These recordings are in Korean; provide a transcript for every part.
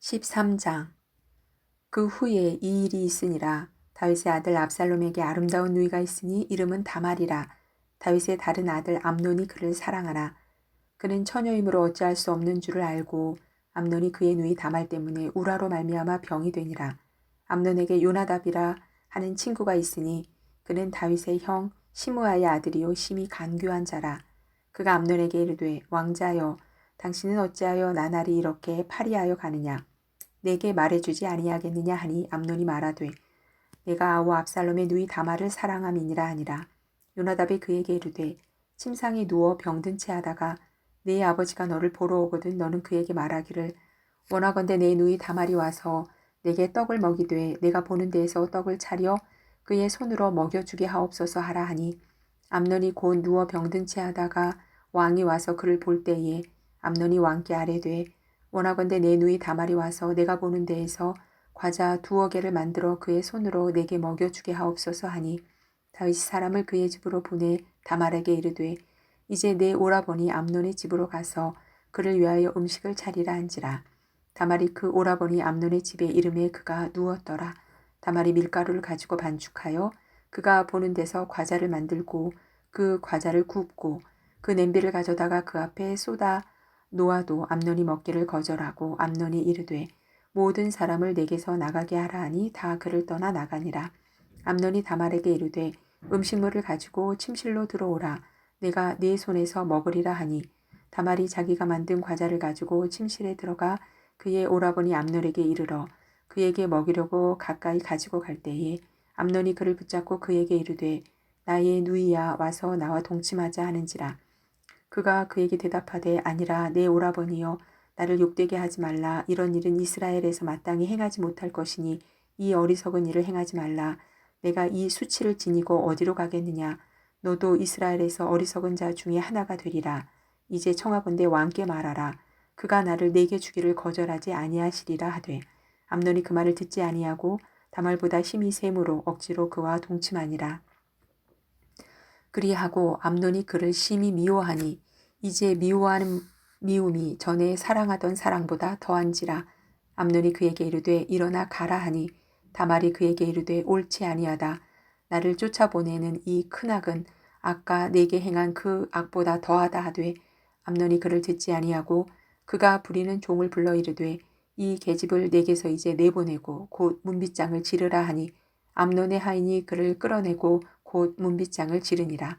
13장. 그 후에 이 일이 있으니라. 다윗의 아들 압살롬에게 아름다운 누이가 있으니 이름은 다말이라. 다윗의 다른 아들 암논이 그를 사랑하나 그는 처녀이므로 어찌할 수 없는 줄을 알고 암논이 그의 누이 다말 때문에 우라로 말미암아 병이 되니라. 암논에게 요나답이라 하는 친구가 있으니 그는 다윗의 형 시므아의 아들이요 심히 간교한 자라. 그가 암논에게 이르되 왕자여 당신은 어찌하여 나날이 이렇게 파리하여 가느냐. 내게 말해주지 아니하겠느냐 하니 암논이 말하되 내가 아우 압살롬의 누이 다말을 사랑함이니라 하니라. 요나답이 그에게 이르되 침상에 누워 병든 채 하다가 네 아버지가 너를 보러 오거든 너는 그에게 말하기를 원하건대 내 누이 다말이 와서 내게 떡을 먹이되 내가 보는 데에서 떡을 차려 그의 손으로 먹여주게 하옵소서 하라 하니 암논이 곧 누워 병든 채 하다가 왕이 와서 그를 볼 때에 암논이 왕께 아뢰되 원하건대 내 누이 다말이 와서 내가 보는 데에서 과자 2여 개를 만들어 그의 손으로 내게 먹여주게 하옵소서 하니 다윗이 사람을 그의 집으로 보내 다말에게 이르되 이제 내 오라버니 암논의 집으로 가서 그를 위하여 음식을 차리라 한지라. 다말이 그 오라버니 암논의 집에 이름에 그가 누웠더라. 다말이 밀가루를 가지고 반죽하여 그가 보는 데서 과자를 만들고 그 과자를 굽고 그 냄비를 가져다가 그 앞에 쏟아 놓아도 암논이 먹기를 거절하고 암논이 이르되 모든 사람을 내게서 나가게 하라 하니 다 그를 떠나 나가니라. 암논이 다말에게 이르되 음식물을 가지고 침실로 들어오라. 내가 네 손에서 먹으리라 하니 다말이 자기가 만든 과자를 가지고 침실에 들어가 그의 오라버니 암논에게 이르러 그에게 먹이려고 가까이 가지고 갈 때에 암논이 그를 붙잡고 그에게 이르되 나의 누이야 와서 나와 동침하자 하는지라. 그가 그에게 대답하되 아니라 내 오라버니여 나를 욕되게 하지 말라. 이런 일은 이스라엘에서 마땅히 행하지 못할 것이니 이 어리석은 일을 행하지 말라. 내가 이 수치를 지니고 어디로 가겠느냐. 너도 이스라엘에서 어리석은 자 중에 하나가 되리라. 이제 청하건대 왕께 말하라. 그가 나를 내게 주기를 거절하지 아니하시리라 하되 암논이 그 말을 듣지 아니하고 다말보다 힘이 셈으로 억지로 그와 동침하니라. 그리하고 암논이 그를 심히 미워하니 이제 미워하는 미움이 전에 사랑하던 사랑보다 더한지라. 암논이 그에게 이르되 일어나 가라 하니 다말이 그에게 이르되 옳지 아니하다. 나를 쫓아보내는 이 큰 악은 아까 내게 행한 그 악보다 더하다 하되 암논이 그를 듣지 아니하고 그가 부리는 종을 불러 이르되 이 계집을 내게서 이제 내보내고 곧 문빗장을 지르라 하니 암논의 하인이 그를 끌어내고 곧 문빗장을 지르니라.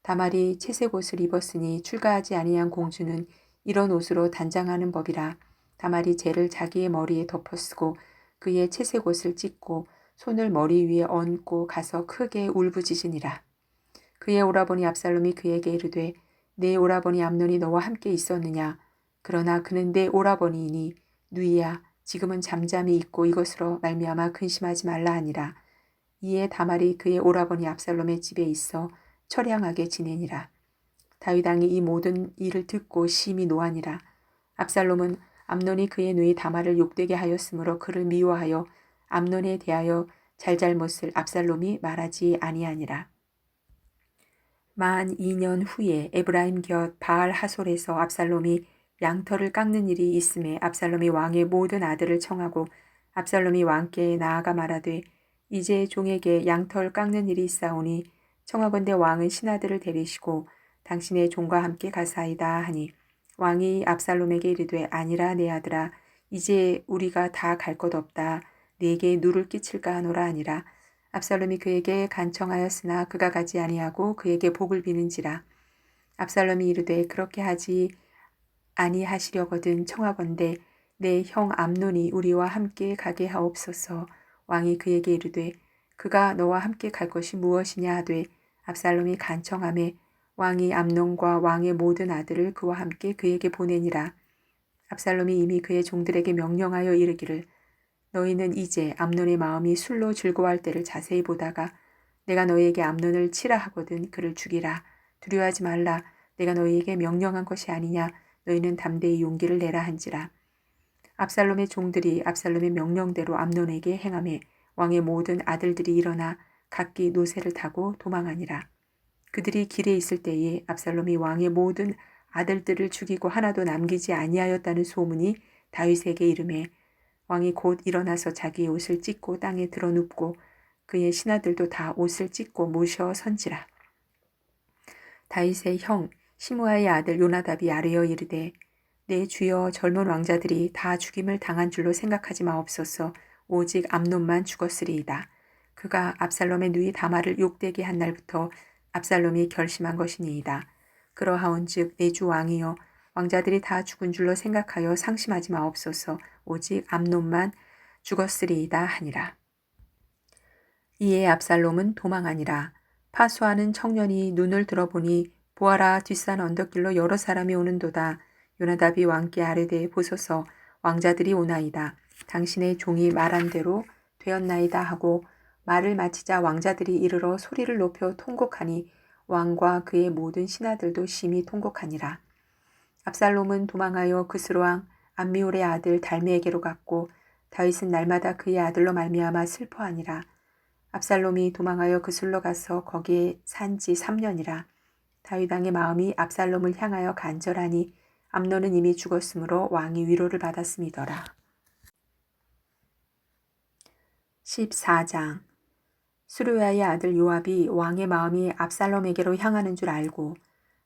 다말이 채색 옷을 입었으니 출가하지 아니한 공주는 이런 옷으로 단장하는 법이라. 다말이 재를 자기의 머리에 덮어쓰고 그의 채색 옷을 찢고 손을 머리 위에 얹고 가서 크게 울부짖으니라. 그의 오라버니 압살롬이 그에게 이르되 내 오라버니 암논이 너와 함께 있었느냐. 그러나 그는 내 오라버니이니 누이야 지금은 잠잠히 있고 이것으로 말미암아 근심하지 말라 하니라. 이에 다말이 그의 오라버니 압살롬의 집에 있어 처량하게 지내니라. 다윗 왕이 이 모든 일을 듣고 심히 노하니라. 압살롬은 암논이 그의 누이 다말을 욕되게 하였으므로 그를 미워하여 암논에 대하여 잘잘못을 압살롬이 말하지 아니하니라. 만 2년 후에 에브라임 곁 바알 하솔에서 압살롬이 양털을 깎는 일이 있음에 압살롬이 왕의 모든 아들을 청하고 압살롬이 왕께 나아가 말하되 이제 종에게 양털 깎는 일이 있사오니 청하건대 왕은 신하들을 데리시고 당신의 종과 함께 가사이다 하니 왕이 압살롬에게 이르되 아니라 내 아들아 이제 우리가 다 갈 것 없다. 네게 누를 끼칠까 하노라 하니라. 압살롬이 그에게 간청하였으나 그가 가지 아니하고 그에게 복을 비는지라. 압살롬이 이르되 그렇게 하지 아니하시려거든 청하건대 내 형 암논이 우리와 함께 가게 하옵소서. 왕이 그에게 이르되 그가 너와 함께 갈 것이 무엇이냐 하되 압살롬이 간청하매 왕이 암논과 왕의 모든 아들을 그와 함께 그에게 보내니라. 압살롬이 이미 그의 종들에게 명령하여 이르기를 너희는 이제 암논의 마음이 술로 즐거워할 때를 자세히 보다가 내가 너희에게 암논을 치라 하거든 그를 죽이라. 두려워하지 말라. 내가 너희에게 명령한 것이 아니냐. 너희는 담대히 용기를 내라 한지라. 압살롬의 종들이 압살롬의 명령대로 암논에게 행하매 왕의 모든 아들들이 일어나 각기 노새를 타고 도망하니라. 그들이 길에 있을 때에 압살롬이 왕의 모든 아들들을 죽이고 하나도 남기지 아니하였다는 소문이 다윗에게 이르매 왕이 곧 일어나서 자기의 옷을 찢고 땅에 들어 눕고 그의 신하들도 다 옷을 찢고 모셔 선지라. 다윗의 형 시므아의 아들 요나답이 아뢰어 이르되 내 주여 젊은 왕자들이 다 죽임을 당한 줄로 생각하지 마옵소서. 오직 암논만 죽었으리이다. 그가 압살롬의 누이 다말을 욕되게 한 날부터 압살롬이 결심한 것이니이다. 그러하온즉 내 주 왕이여 왕자들이 다 죽은 줄로 생각하여 상심하지 마옵소서. 오직 암논만 죽었으리이다 하니라. 이에 압살롬은 도망하니라. 파수하는 청년이 눈을 들어보니 보아라 뒷산 언덕길로 여러 사람이 오는도다. 요나답이 왕께 아뢰되 보소서 왕자들이 오나이다. 당신의 종이 말한 대로 되었나이다 하고 말을 마치자 왕자들이 이르러 소리를 높여 통곡하니 왕과 그의 모든 신하들도 심히 통곡하니라. 압살롬은 도망하여 그스로왕 암미올의 아들 달메에게로 갔고 다윗은 날마다 그의 아들로 말미암아 슬퍼하니라. 압살롬이 도망하여 그술로 가서 거기에 산지 3년이라. 다윗 왕의 마음이 압살롬을 향하여 간절하니 암논은 이미 죽었으므로 왕이 위로를 받았음이더라. 14장. 수르야의 아들 요압이 왕의 마음이 압살롬에게로 향하는 줄 알고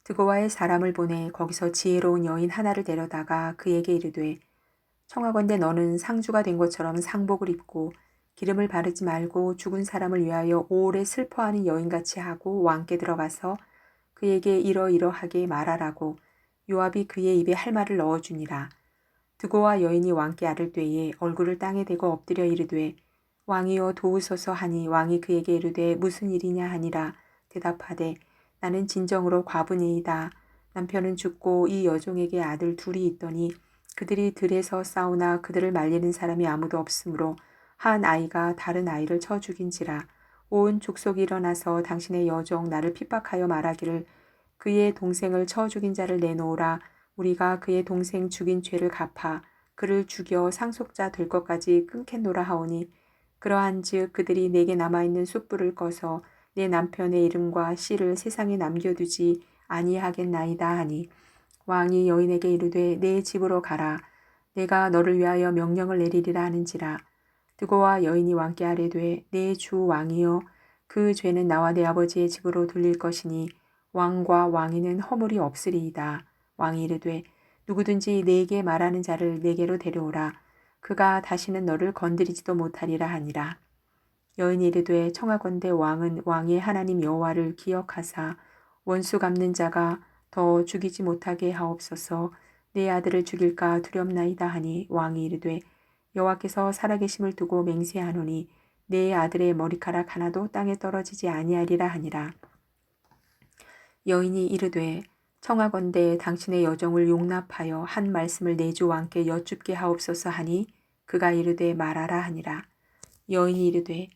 드고와의 사람을 보내 거기서 지혜로운 여인 하나를 데려다가 그에게 이르되 청하건대 너는 상주가 된 것처럼 상복을 입고 기름을 바르지 말고 죽은 사람을 위하여 오래 슬퍼하는 여인같이 하고 왕께 들어가서 그에게 이러이러하게 말하라고 요압이 그의 입에 할 말을 넣어주니라. 드고와 여인이 왕께 아를 때에 얼굴을 땅에 대고 엎드려 이르되 왕이여 도우소서 하니 왕이 그에게 이르되 무슨 일이냐 하니라. 대답하되 나는 진정으로 과부니이다. 남편은 죽고 이 여종에게 아들 둘이 있더니 그들이 들에서 싸우나 그들을 말리는 사람이 아무도 없으므로 한 아이가 다른 아이를 쳐 죽인지라. 온 족속이 일어나서 당신의 여종 나를 핍박하여 말하기를 그의 동생을 쳐 죽인 자를 내놓으라. 우리가 그의 동생 죽인 죄를 갚아 그를 죽여 상속자 될 것까지 끊겠노라 하오니 그러한즉 그들이 내게 남아있는 숯불을 꺼서 내 남편의 이름과 씨를 세상에 남겨두지 아니하겠나이다 하니 왕이 여인에게 이르되 내 집으로 가라. 내가 너를 위하여 명령을 내리리라 하는지라. 드고와 여인이 왕께 아뢰되 내 주 왕이여 그 죄는 나와 내 아버지의 집으로 돌릴 것이니 왕과 왕위는 허물이 없으리이다. 왕이 이르되 누구든지 내게 말하는 자를 내게로 데려오라. 그가 다시는 너를 건드리지도 못하리라 하니라. 여인이 이르되 청하건대 왕은 왕의 하나님 여호와를 기억하사 원수 갚는 자가 더 죽이지 못하게 하옵소서. 내 아들을 죽일까 두렵나이다 하니 왕이 이르되 여호와께서 살아계심을 두고 맹세하노니 내 아들의 머리카락 하나도 땅에 떨어지지 아니하리라 하니라. 여인이 이르되 청하건대 당신의 여종을 용납하여 한 말씀을 내 주 왕께 여쭙게 하옵소서 하니 그가 이르되 말하라 하니라. 여인이 이르되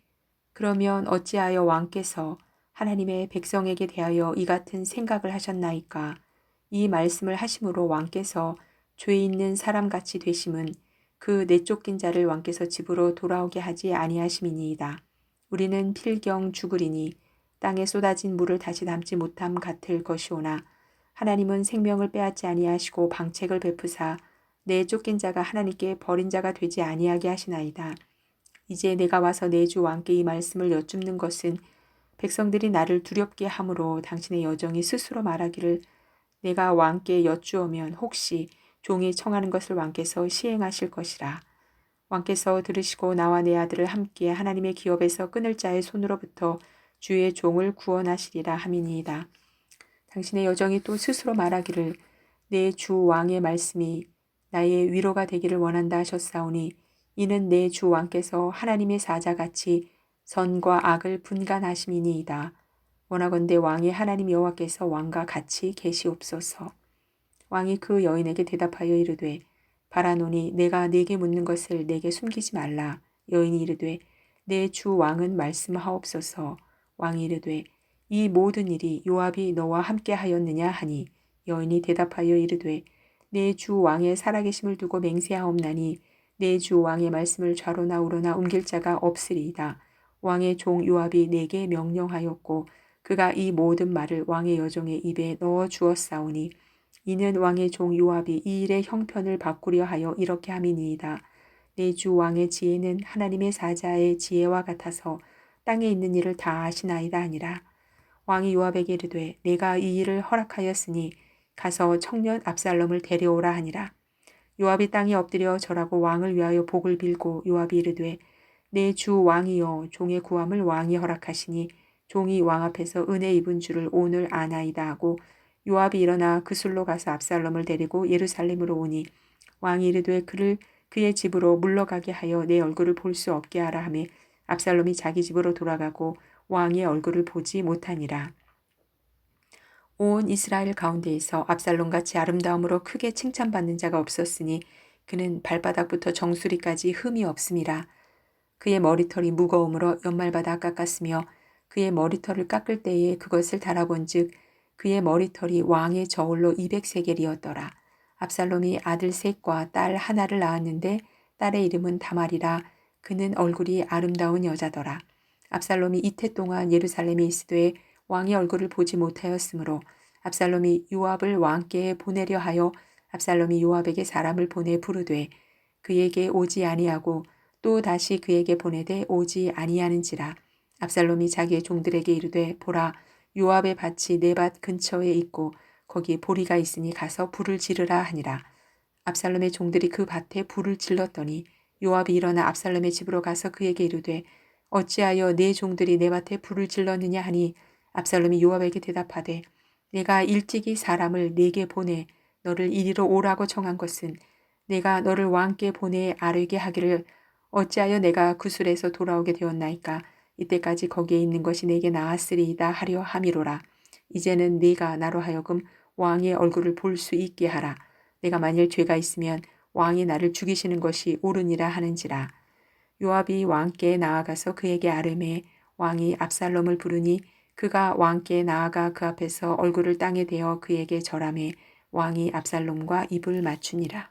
그러면 어찌하여 왕께서 하나님의 백성에게 대하여 이 같은 생각을 하셨나이까. 이 말씀을 하심으로 왕께서 죄 있는 사람같이 되심은 그 내쫓긴 자를 왕께서 집으로 돌아오게 하지 아니하심이니이다. 우리는 필경 죽으리니 땅에 쏟아진 물을 다시 담지 못함 같을 것이오나 하나님은 생명을 빼앗지 아니하시고 방책을 베푸사 내쫓긴 자가 하나님께 버린 자가 되지 아니하게 하시나이다. 이제 내가 와서 내 주 왕께 이 말씀을 여쭙는 것은 백성들이 나를 두렵게 함으로 당신의 여종이 스스로 말하기를 내가 왕께 여쭈오면 혹시 종이 청하는 것을 왕께서 시행하실 것이라. 왕께서 들으시고 나와 내 아들을 함께 하나님의 기업에서 끊을 자의 손으로부터 주의 종을 구원하시리라 함이니이다. 당신의 여종이 또 스스로 말하기를 내 주 왕의 말씀이 나의 위로가 되기를 원한다 하셨사오니 이는 내 주 왕께서 하나님의 사자같이 선과 악을 분간하심이니이다. 원하건대 왕의 하나님 여호와께서 왕과 같이 계시옵소서. 왕이 그 여인에게 대답하여 이르되 바라노니 내가 네게 묻는 것을 내게 숨기지 말라. 여인이 이르되 내 주 왕은 말씀하옵소서. 왕이 이르되 이 모든 일이 요압이 너와 함께 하였느냐 하니 여인이 대답하여 이르되 내 주 왕의 살아계심을 두고 맹세하옵나니 내 주 왕의 말씀을 좌로나 우로나 옮길 자가 없으리이다. 왕의 종 요압이 내게 명령하였고 그가 이 모든 말을 왕의 여종의 입에 넣어 주었사오니 이는 왕의 종 요압이 이 일의 형편을 바꾸려 하여 이렇게 함이니이다. 내 주 왕의 지혜는 하나님의 사자의 지혜와 같아서 땅에 있는 일을 다 아시나이다 하니라. 왕이 요압에게 이르되 내가 이 일을 허락하였으니 가서 청년 압살롬을 데려오라 하니라. 요압이 땅에 엎드려 절하고 왕을 위하여 복을 빌고 요압이 이르되 내 주 왕이여 종의 구함을 왕이 허락하시니 종이 왕 앞에서 은혜 입은 줄을 오늘 아나이다 하고 요압이 일어나 그술로 가서 압살롬을 데리고 예루살렘으로 오니 왕이 이르되 그를 그의 집으로 물러가게 하여 내 얼굴을 볼 수 없게 하라 하며 압살롬이 자기 집으로 돌아가고 왕의 얼굴을 보지 못하니라. 온 이스라엘 가운데에서 압살롬같이 아름다움으로 크게 칭찬받는 자가 없었으니 그는 발바닥부터 정수리까지 흠이 없음이라. 그의 머리털이 무거움으로 연말마다 깎았으며 그의 머리털을 깎을 때에 그것을 달아본즉 그의 머리털이 왕의 저울로 200세겔이었더라. 압살롬이 아들 셋과 딸 하나를 낳았는데 딸의 이름은 다말이라. 그는 얼굴이 아름다운 여자더라. 압살롬이 이태 동안 예루살렘에 있으되 왕의 얼굴을 보지 못하였으므로 압살롬이 요압을 왕께 보내려 하여 압살롬이 요압에게 사람을 보내 부르되 그에게 오지 아니하고 또 다시 그에게 보내되 오지 아니하는지라. 압살롬이 자기의 종들에게 이르되 보라 요압의 밭이 내 밭 근처에 있고 거기 보리가 있으니 가서 불을 지르라 하니라. 압살롬의 종들이 그 밭에 불을 질렀더니 요압이 일어나 압살롬의 집으로 가서 그에게 이르되 어찌하여 내 종들이 내 밭에 불을 질렀느냐 하니 압살롬이 요압에게 대답하되 내가 일찍이 사람을 네게 보내 너를 이리로 오라고 청한 것은 내가 너를 왕께 보내 아뢰게 하기를 어찌하여 내가 구술에서 돌아오게 되었나이까 이때까지 거기에 있는 것이 내게 나았으리이다 하려 함이로라. 이제는 네가 나로 하여금 왕의 얼굴을 볼 수 있게 하라. 내가 만일 죄가 있으면 왕이 나를 죽이시는 것이 옳으니라 하는지라. 요압이 왕께 나아가서 그에게 아뢰매 왕이 압살롬을 부르니 그가 왕께 나아가 그 앞에서 얼굴을 땅에 대어 그에게 절하매 왕이 압살롬과 입을 맞추니라.